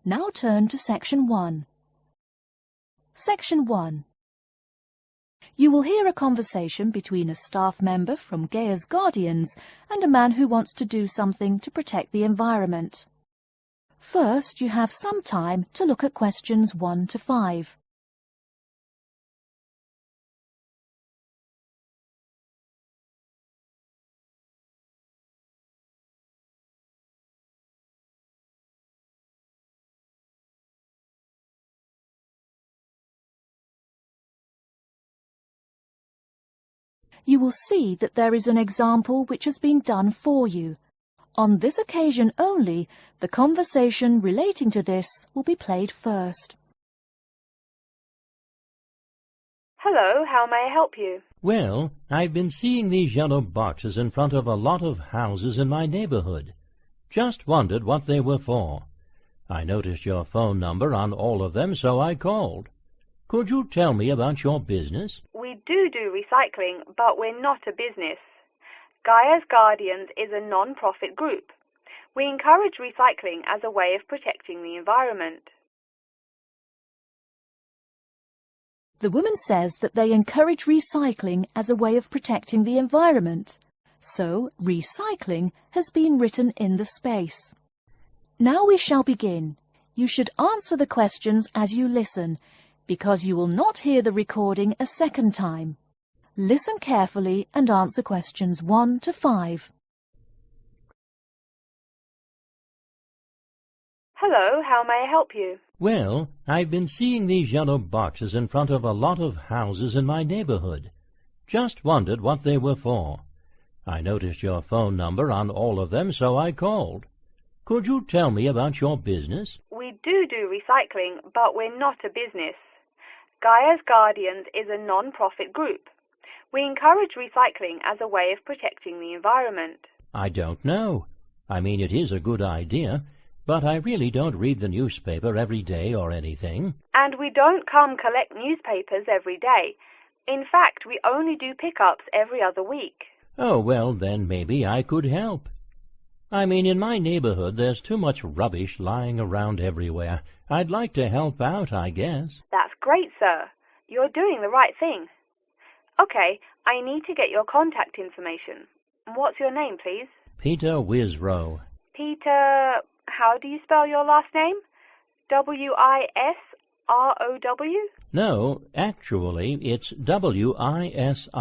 Now turn to Section 1. Section 1. You will hear a conversation between a staff member from Gaia's Guardians and a man who wants to do something to protect the environment. First, you have some time to look at questions 1 to 5. You will see that there is an example which has been done for you. On this occasion only, the conversation relating to this will be played first. Hello, how may I help you? Well, I've been seeing these yellow boxes in front of a lot of houses in my neighborhood. Just wondered what they were for. I noticed your phone number on all of them, so I called. Could you tell me about your business? We do recycling, but we're not a business. Gaia's Guardians is a non-profit group. We encourage recycling as a way of protecting the environment. The woman says that they encourage recycling as a way of protecting the environment. So, recycling has been written in the space. Now we shall begin. You should answer the questions as you listen, because you will not hear the recording a second time. Listen carefully and answer questions 1 to 5. Hello, how may I help you? Well, I've been seeing these yellow boxes in front of a lot of houses in my neighborhood. Just wondered what they were for. I noticed your phone number on all of them, so I called. Could you tell me about your business? We do recycling, but we're not a business. Gaia's Guardians is a non-profit group. We encourage recycling as a way of protecting the environment. I don't know. I mean, it is a good idea, but I really don't read the newspaper every day or anything. And we don't come collect newspapers every day. In fact, we only do pickups every other week. Oh, well, then maybe I could help. I mean, in my neighborhood there's too much rubbish lying around everywhere. I'd like to help out, I guess. That's great, sir. You're doing the right thing. Okay, I need to get your contact information. What's your name, please? Peter Wisrow. Peter, how do you spell your last name? W-I-S-R-O-W? No, actually, it's W-I-S-R-O-U-G-H.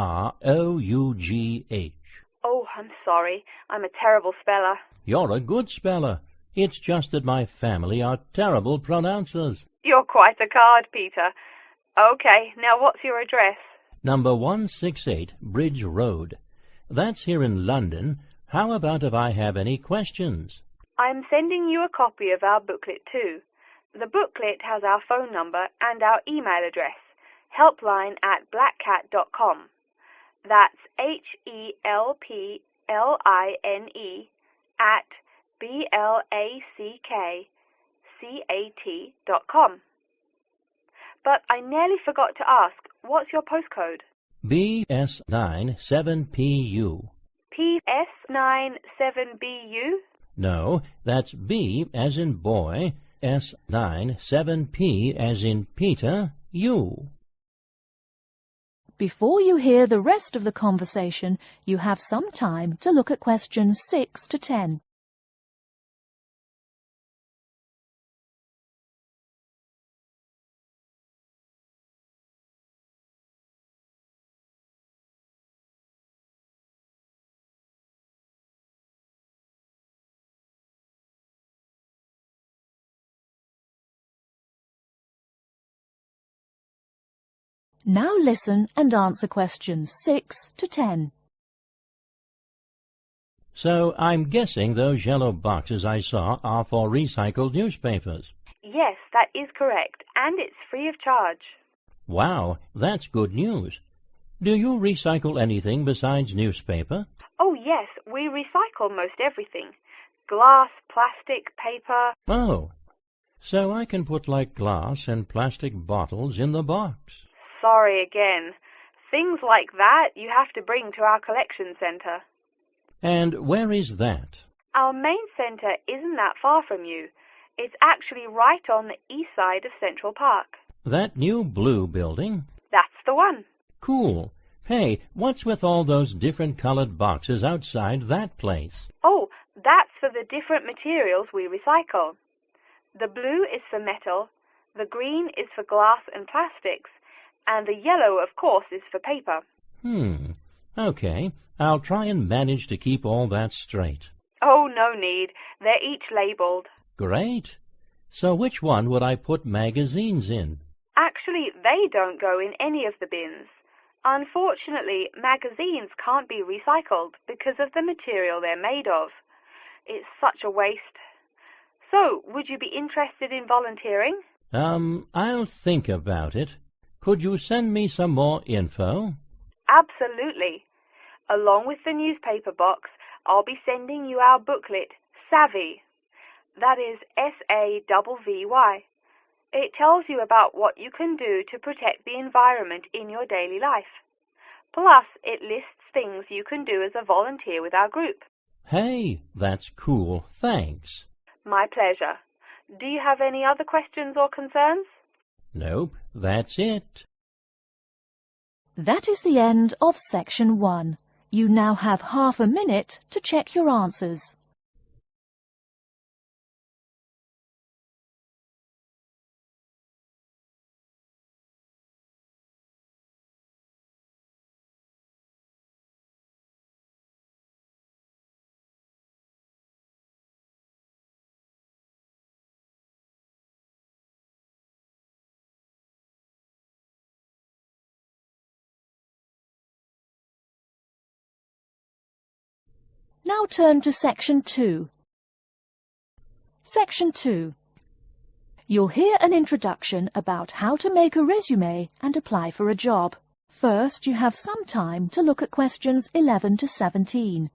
Oh, I'm sorry. I'm a terrible speller. You're a good speller. It's just that my family are terrible pronouncers. You're quite a card, Peter. Okay, now what's your address? Number 168 Bridge Road. That's here in London. How about if I have any questions? I'm sending you a copy of our booklet too. The booklet has our phone number and our email address, helpline@blackcat.com. That's HELPLINE @BLACKCAT.com. But I nearly forgot to ask, what's your postcode? BS97PU. PS97BU? No, that's B as in boy, S97P as in Peter, U. Before you hear the rest of the conversation, you have some time to look at questions 6 to 10. Now listen and answer questions 6 to 10. So I'm guessing those yellow boxes I saw are for recycled newspapers. Yes, that is correct, and it's free of charge. Wow, that's good news. Do you recycle anything besides newspaper? Oh yes, we recycle most everything. Glass, plastic, paper. Oh, so I can put like glass and plastic bottles in the box. Sorry again. Things like that you have to bring to our collection centre. And where is that? Our main centre isn't that far from you. It's actually right on the east side of Central Park. That new blue building? That's the one. Cool. Hey, what's with all those different colored boxes outside that place? Oh, that's for the different materials we recycle. The blue is for metal, the green is for glass and plastics, and the yellow, of course, is for paper. Okay. I'll try and manage to keep all that straight. Oh, no need. They're each labeled. Great. So which one would I put magazines in? Actually, they don't go in any of the bins. Unfortunately, magazines can't be recycled because of the material they're made of. It's such a waste. So, would you be interested in volunteering? I'll think about it. Could you send me some more info? Absolutely. Along with the newspaper box, I'll be sending you our booklet, Savvy. That is SAVVY. It tells you about what you can do to protect the environment in your daily life. Plus, it lists things you can do as a volunteer with our group. Hey, that's cool. Thanks. My pleasure. Do you have any other questions or concerns? Nope, that's it. That is the end of section 1. You now have half a minute to check your answers. Now turn to section 2. Section 2. You'll hear an introduction about how to make a resume and apply for a job. First, you have some time to look at questions 11 to 17.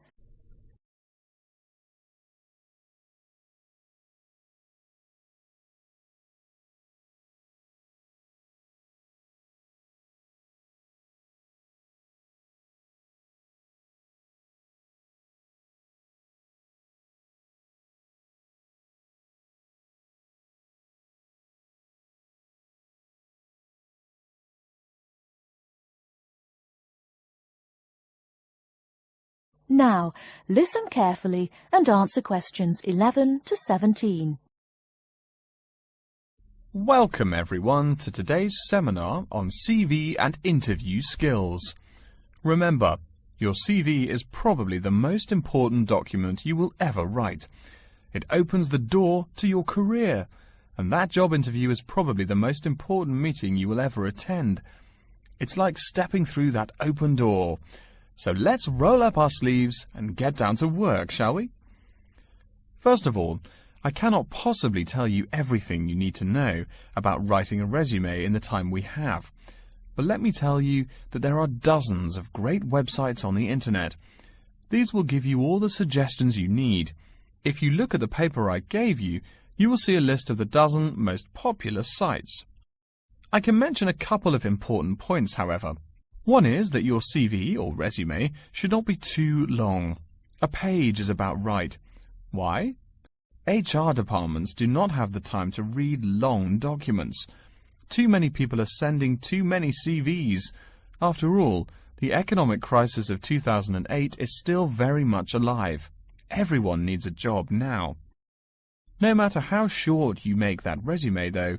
Now, listen carefully and answer questions 11 to 17. Welcome everyone to today's seminar on CV and interview skills. Remember, your CV is probably the most important document you will ever write. It opens the door to your career, and that job interview is probably the most important meeting you will ever attend. It's like stepping through that open door. So let's roll up our sleeves and get down to work, shall we? First of all, I cannot possibly tell you everything you need to know about writing a resume in the time we have. But let me tell you that there are dozens of great websites on the internet. These will give you all the suggestions you need. If you look at the paper I gave you, you will see a list of the dozen most popular sites. I can mention a couple of important points, however. One is that your CV or resume should not be too long. A page is about right. Why? HR departments do not have the time to read long documents. Too many people are sending too many CVs. After all, the economic crisis of 2008 is still very much alive. Everyone needs a job now. No matter how short you make that resume, though,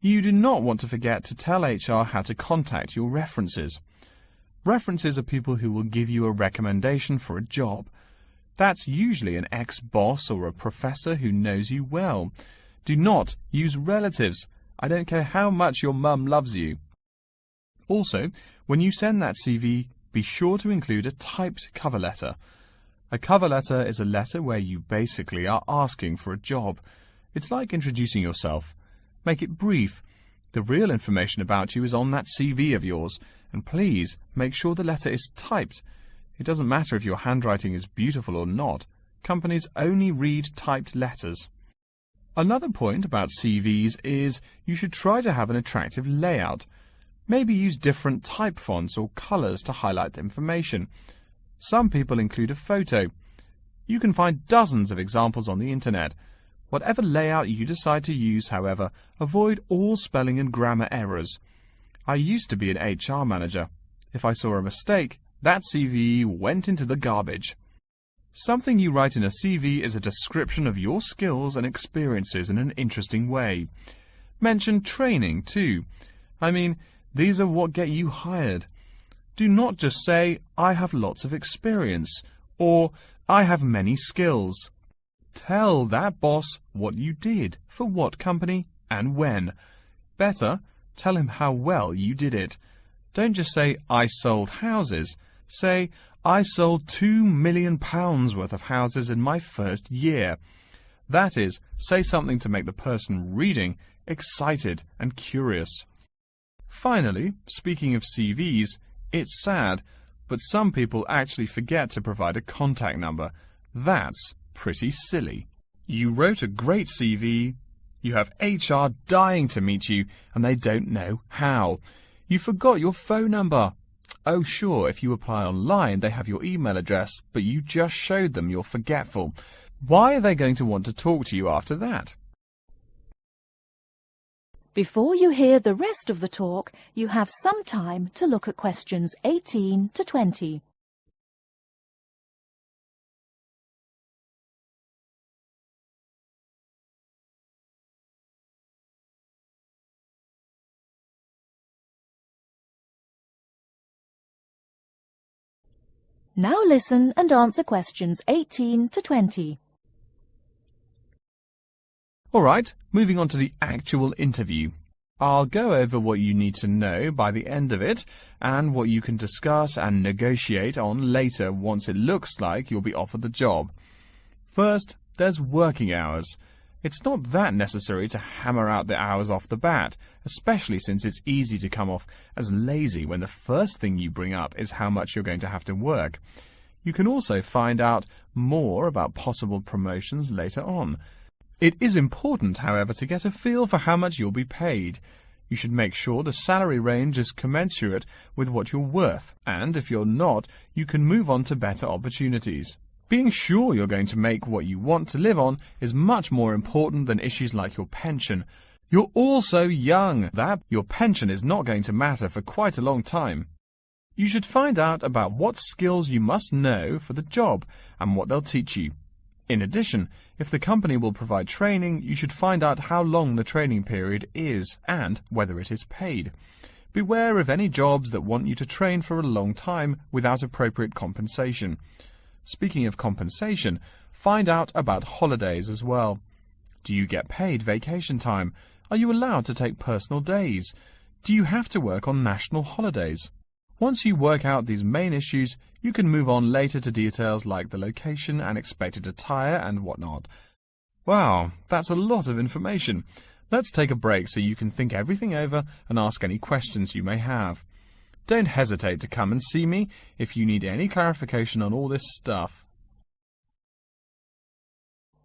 you do not want to forget to tell HR how to contact your references. References are people who will give you a recommendation for a job. That's usually an ex-boss or a professor who knows you well. Do not use relatives. I don't care how much your mum loves you. Also, when you send that CV, be sure to include a typed cover letter. A cover letter is a letter where you basically are asking for a job. It's like introducing yourself. Make it brief. The real information about you is on that CV of yours, and please make sure the letter is typed. It doesn't matter if your handwriting is beautiful or not. Companies only read typed letters. Another point about CVs is you should try to have an attractive layout. Maybe use different type fonts or colors to highlight information. Some people include a photo. You can find dozens of examples on the internet. Whatever layout you decide to use, however, avoid all spelling and grammar errors. I used to be an HR manager. If I saw a mistake, that CV went into the garbage. Something you write in a CV is a description of your skills and experiences in an interesting way. Mention training too. I mean, these are what get you hired. Do not just say, I have lots of experience, or I have many skills. Tell that boss what you did, for what company, and when. Better, tell him how well you did it. Don't just say, I sold houses. Say, I sold £2 million worth of houses in my first year. That is, say something to make the person reading excited and curious. Finally, speaking of CVs, it's sad, but some people actually forget to provide a contact number. That's pretty silly. You wrote a great CV, you have HR dying to meet you, and they don't know how. You forgot your phone number. Oh sure, if you apply online, they have your email address, but you just showed them you're forgetful. Why are they going to want to talk to you after that? Before you hear the rest of the talk, you have some time to look at questions 18 to 20. Now listen and answer questions 18 to 20. All right, moving on to the actual interview. I'll go over what you need to know by the end of it and what you can discuss and negotiate on later once it looks like you'll be offered the job. First, there's working hours. It's not that necessary to hammer out the hours off the bat, especially since it's easy to come off as lazy when the first thing you bring up is how much you're going to have to work. You can also find out more about possible promotions later on. It is important, however, to get a feel for how much you'll be paid. You should make sure the salary range is commensurate with what you're worth, and if you're not, you can move on to better opportunities. Being sure you're going to make what you want to live on is much more important than issues like your pension. You're all so young that your pension is not going to matter for quite a long time. You should find out about what skills you must know for the job and what they'll teach you. In addition, if the company will provide training, you should find out how long the training period is and whether it is paid. Beware of any jobs that want you to train for a long time without appropriate compensation. Speaking of compensation, find out about holidays as well. Do you get paid vacation time? Are you allowed to take personal days? Do you have to work on national holidays? Once you work out these main issues, you can move on later to details like the location and expected attire and whatnot. Wow, that's a lot of information. Let's take a break so you can think everything over and ask any questions you may have. Don't hesitate to come and see me if you need any clarification on all this stuff.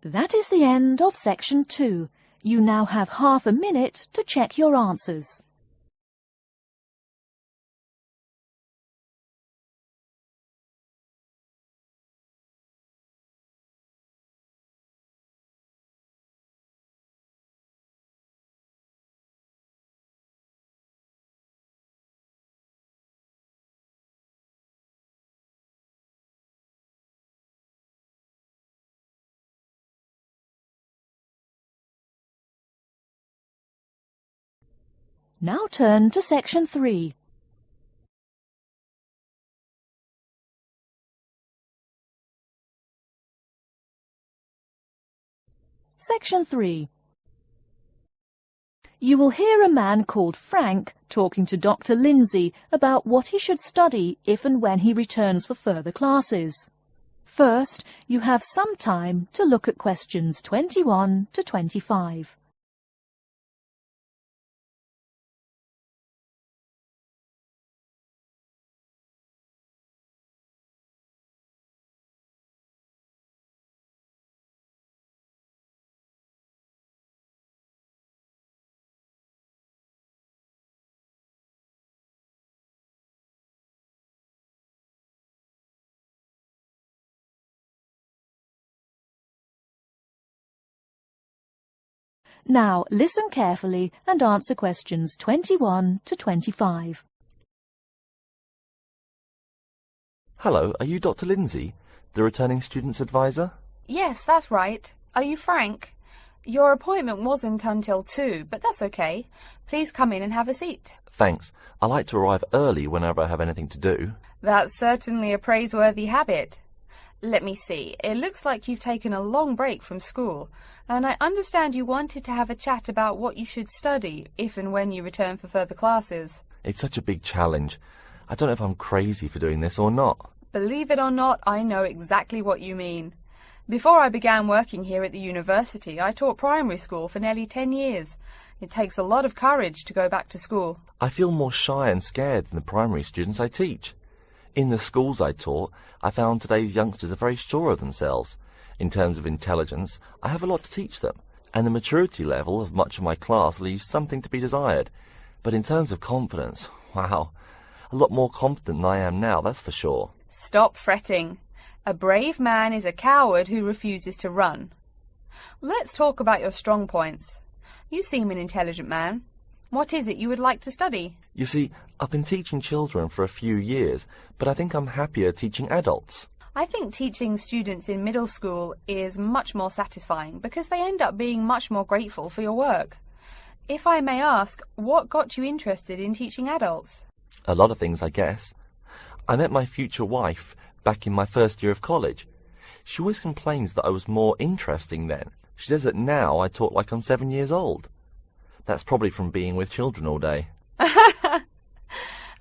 That is the end of section 2. You now have half a minute to check your answers. Now turn to section 3. Section 3. You will hear a man called Frank talking to Dr. Lindsay about what he should study if and when he returns for further classes. First, you have some time to look at questions 21 to 25. Now listen carefully and answer questions 21 to 25. Hello, are you Dr. Lindsay, the returning students advisor? Yes, that's right. Are you Frank? Your appointment wasn't until 2, but that's okay. Please come in and have a seat. Thanks. I like to arrive early whenever I have anything to do. That's certainly a praiseworthy habit. Let me see. It looks like you've taken a long break from school, and I understand you wanted to have a chat about what you should study if and when you return for further classes. It's such a big challenge. I don't know if I'm crazy for doing this or not. Believe it or not, I know exactly what you mean. Before I began working here at the university, I taught primary school for nearly 10 years. It takes a lot of courage to go back to school. I feel more shy and scared than the primary students I teach. In the schools I taught, I found today's youngsters are very sure of themselves. In terms of intelligence, I have a lot to teach them, and the maturity level of much of my class leaves something to be desired. But in terms of confidence, wow, a lot more confident than I am now, that's for sure. Stop fretting. A brave man is a coward who refuses to run. Let's talk about your strong points. You seem an intelligent man. What is it you would like to study? You see, I've been teaching children for a few years, but I think I'm happier teaching adults. I think teaching students in middle school is much more satisfying because they end up being much more grateful for your work. If I may ask, what got you interested in teaching adults? A lot of things, I guess. I met my future wife back in my first year of college. She always complains that I was more interesting then. She says that now I talk like I'm 7 years old. That's probably from being with children all day.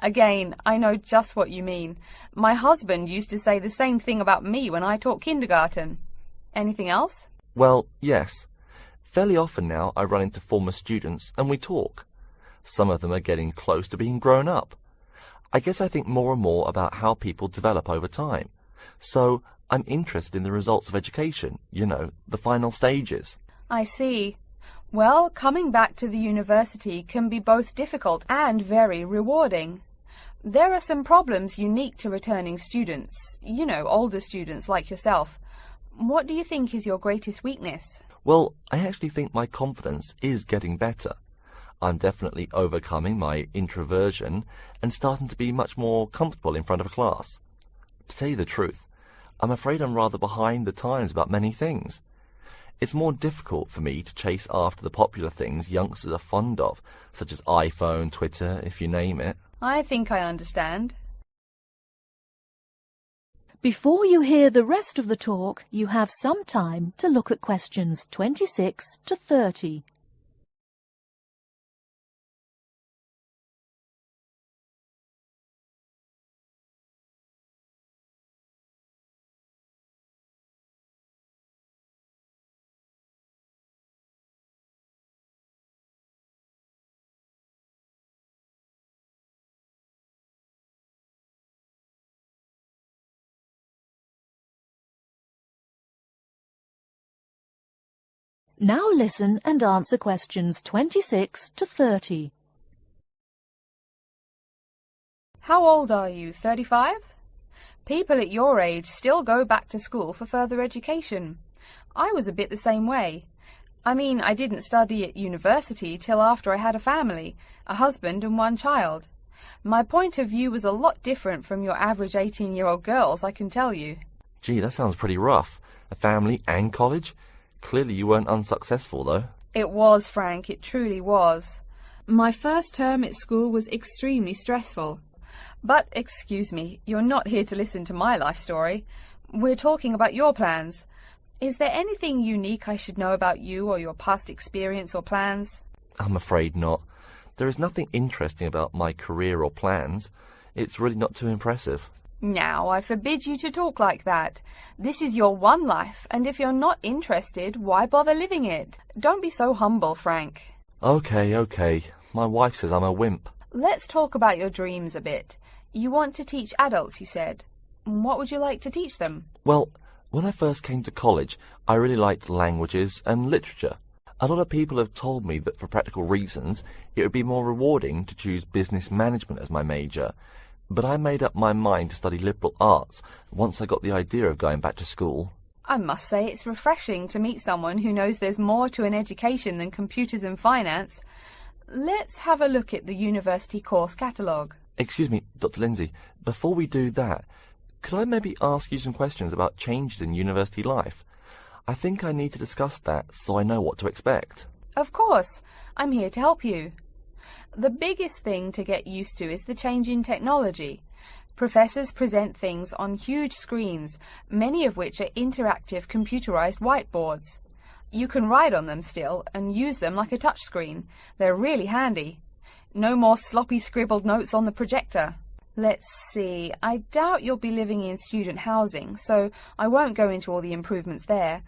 Again, I know just what you mean. My husband used to say the same thing about me when I taught kindergarten. Anything else? Well, yes. Fairly often now I run into former students and we talk. Some of them are getting close to being grown up. I guess I think more and more about how people develop over time. So I'm interested in the results of education, you know, the final stages. I see. Well, coming back to the university can be both difficult and very rewarding. There are some problems unique to returning students, you know, older students like yourself. What do you think is your greatest weakness? Well, I actually think my confidence is getting better. I'm definitely overcoming my introversion and starting to be much more comfortable in front of a class. To tell you the truth, I'm afraid I'm rather behind the times about many things. It's more difficult for me to chase after the popular things youngsters are fond of, such as iPhone, Twitter, if you name it. I think I understand. Before you hear the rest of the talk, you have some time to look at questions 26 to 30. Now listen and answer questions 26 to 30. How old are you, 35? People at your age still go back to school for further education. I was a bit the same way. I mean, I didn't study at university till after I had a family, a husband and one child. My point of view was a lot different from your average 18-year-old girls, I can tell you. Gee, that sounds pretty rough. A family and college? Clearly you weren't unsuccessful, though. It was, Frank, it truly was. My first term at school was extremely stressful. But, excuse me, you're not here to listen to my life story. We're talking about your plans. Is there anything unique I should know about you or your past experience or plans? I'm afraid not. There is nothing interesting about my career or plans. It's really not too impressive. Now, I forbid you to talk like that. This is your one life, and if you're not interested, why bother living it? Don't be so humble, Frank. Okay. My wife says I'm a wimp. Let's talk about your dreams a bit. You want to teach adults, you said. What would you like to teach them? Well, when I first came to college, I really liked languages and literature. A lot of people have told me that for practical reasons, it would be more rewarding to choose business management as my major. But I made up my mind to study liberal arts once I got the idea of going back to school. I must say it's refreshing to meet someone who knows there's more to an education than computers and finance. Let's have a look at the university course catalogue. Excuse me, Dr. Lindsay, before we do that, could I maybe ask you some questions about changes in university life? I think I need to discuss that so I know what to expect. Of course, I'm here to help you. The biggest thing to get used to is the change in technology. Professors present things on huge screens, many of which are interactive computerized whiteboards. You can write on them still and use them like a touchscreen. They're really handy. No more sloppy scribbled notes on the projector. Let's see, I doubt you'll be living in student housing, so I won't go into all the improvements there.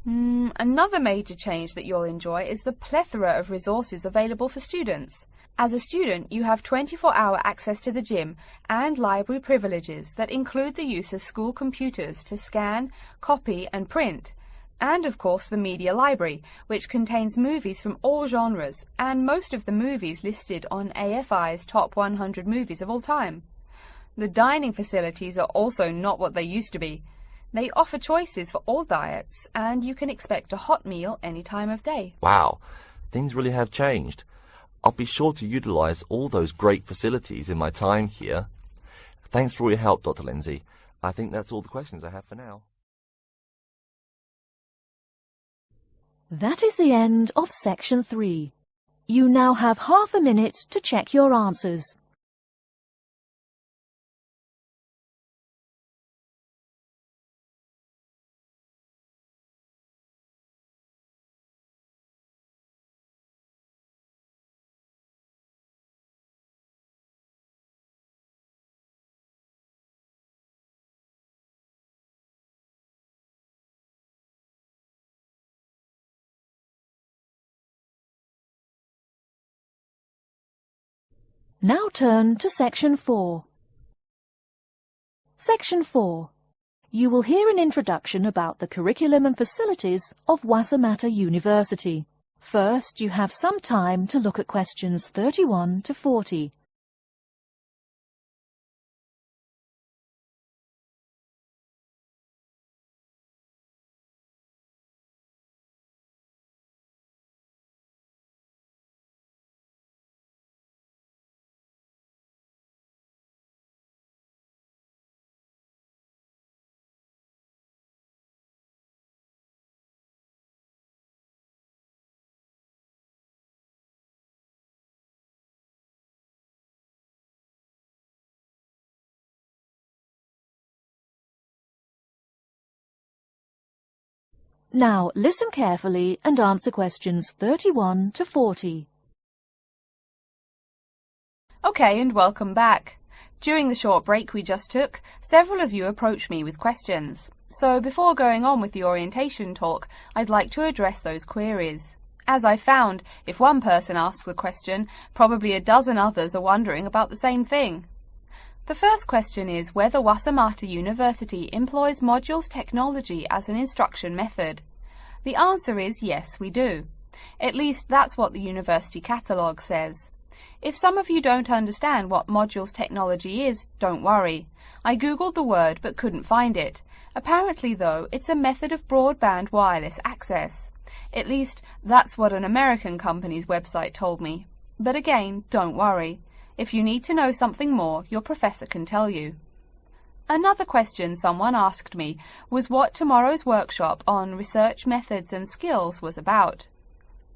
Another major change that you'll enjoy is the plethora of resources available for students. As a student, you have 24-hour access to the gym and library privileges that include the use of school computers to scan, copy and print, and of course the media library, which contains movies from all genres and most of the movies listed on AFI's top 100 movies of all time. The dining facilities are also not what they used to be. They offer choices for all diets, and you can expect a hot meal any time of day. Wow, things really have changed. I'll be sure to utilize all those great facilities in my time here. Thanks for all your help, Dr. Lindsay. I think that's all the questions I have for now. That is the end of section 3. You now have half a minute to check your answers. Now turn to section 4. Section 4. You will hear an introduction about the curriculum and facilities of Wassamata University. First, you have some time to look at questions 31 to 40. Now listen carefully and answer questions 31 to 40. Okay, and welcome back. During the short break we just took, several of you approached me with questions. So before going on with the orientation talk, I'd like to address those queries. As I found, if one person asks a question, probably a dozen others are wondering about the same thing. The first question is whether Wassamata University employs modules technology as an instruction method. The answer is yes, we do. At least that's what the university catalogue says. If some of you don't understand what modules technology is, don't worry. I googled the word but couldn't find it. Apparently, though, it's a method of broadband wireless access. At least that's what an American company's website told me. But again, don't worry. If you need to know something more, your professor can tell you. Another question someone asked me was what tomorrow's workshop on research methods and skills was about.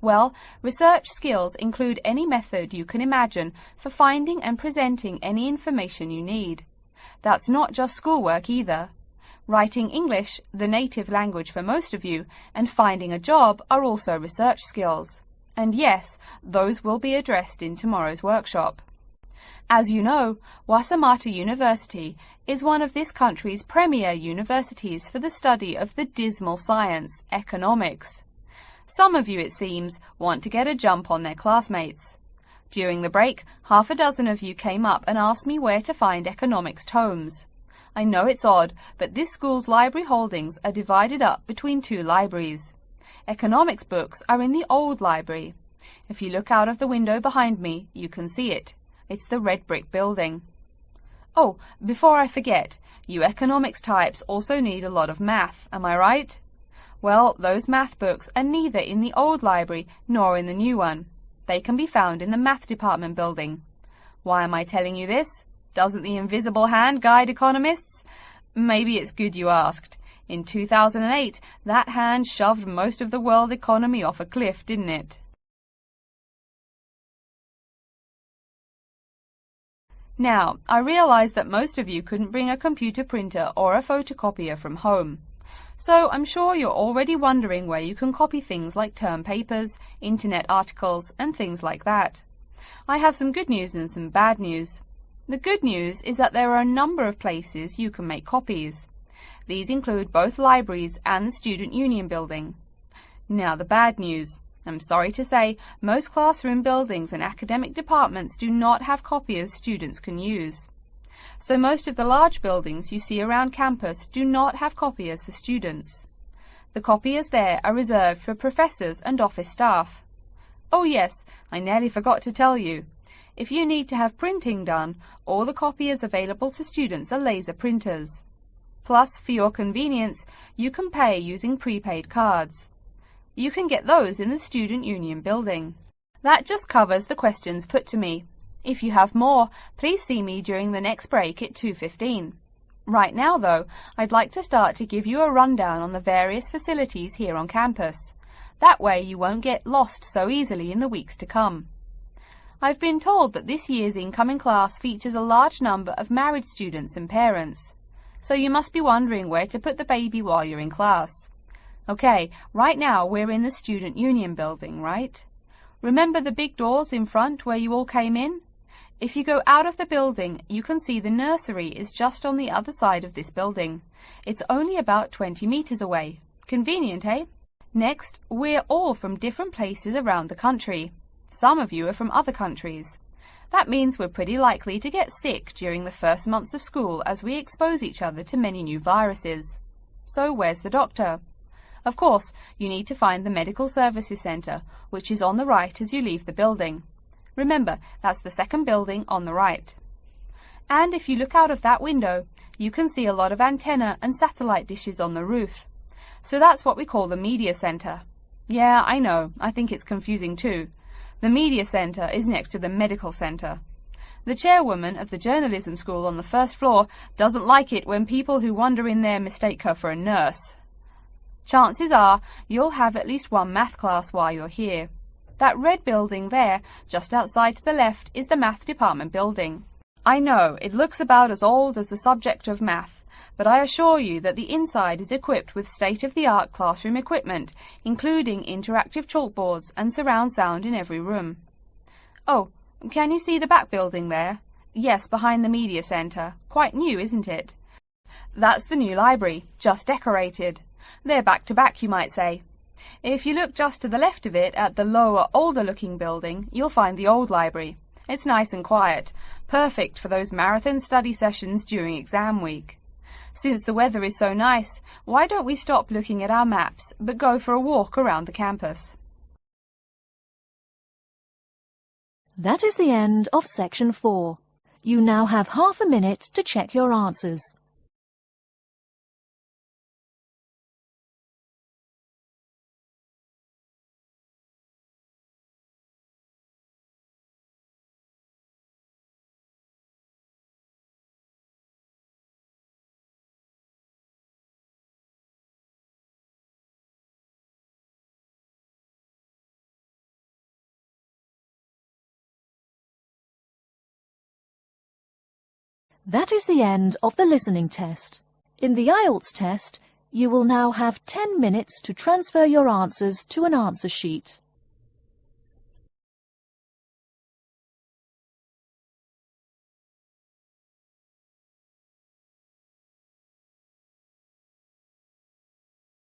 Well, research skills include any method you can imagine for finding and presenting any information you need. That's not just schoolwork either. Writing English, the native language for most of you, and finding a job are also research skills. And yes, those will be addressed in tomorrow's workshop. As you know, Wassamata University is one of this country's premier universities for the study of the dismal science, economics. Some of you, it seems, want to get a jump on their classmates. During the break, half a dozen of you came up and asked me where to find economics tomes. I know it's odd, but this school's library holdings are divided up between two libraries. Economics books are in the old library. If you look out of the window behind me, you can see it. It's the red brick building. Oh, before I forget, you economics types also need a lot of math, am I right? Well, those math books are neither in the old library nor in the new one. They can be found in the math department building. Why am I telling you this? Doesn't the invisible hand guide economists? Maybe it's good you asked. In 2008, that hand shoved most of the world economy off a cliff, didn't it? Now, I realize that most of you couldn't bring a computer printer or a photocopier from home. So I'm sure you're already wondering where you can copy things like term papers, internet articles, and things like that. I have some good news and some bad news. The good news is that there are a number of places you can make copies. These include both libraries and the Student Union building. Now the bad news. I'm sorry to say, most classroom buildings and academic departments do not have copiers students can use. So most of the large buildings you see around campus do not have copiers for students. The copiers there are reserved for professors and office staff. Oh yes, I nearly forgot to tell you. If you need to have printing done, all the copiers available to students are laser printers. Plus, for your convenience, you can pay using prepaid cards. You can get those in the Student Union building. That just covers the questions put to me. If you have more, please see me during the next break at 2:15. Right now, though, I'd like to start to give you a rundown on the various facilities here on campus. That way you won't get lost so easily in the weeks to come. I've been told that this year's incoming class features a large number of married students and parents. So you must be wondering where to put the baby while you're in class. Okay, right now we're in the Student Union building, right? Remember the big doors in front where you all came in? If you go out of the building, you can see the nursery is just on the other side of this building. It's only about 20 meters away. Convenient, eh? Next, we're all from different places around the country. Some of you are from other countries. That means we're pretty likely to get sick during the first months of school as we expose each other to many new viruses. So where's the doctor? Of course, you need to find the Medical Services Centre, which is on the right as you leave the building. Remember, that's the second building on the right. And if you look out of that window, you can see a lot of antenna and satellite dishes on the roof. So that's what we call the Media Centre. Yeah, I know, I think it's confusing too. The Media Centre is next to the Medical Centre. The chairwoman of the journalism school on the first floor doesn't like it when people who wander in there mistake her for a nurse. Chances are you'll have at least one math class while you're here. That red building there, just outside to the left, is the math department building. I know, it looks about as old as the subject of math, but I assure you that the inside is equipped with state-of-the-art classroom equipment, including interactive chalkboards and surround sound in every room. Oh, can you see the back building there? Yes, behind the Media Centre. Quite new, isn't it? That's the new library, just decorated. They're back to back, you might say. If you look just to the left of it at the lower, older-looking building, you'll find the old library. It's nice and quiet, perfect for those marathon study sessions during exam week. Since the weather is so nice, why don't we stop looking at our maps, but go for a walk around the campus? That is the end of section 4. You now have half a minute to check your answers. That is the end of the listening test. In the Ielts test, you will now have 10 minutes to transfer your answers to an answer sheet.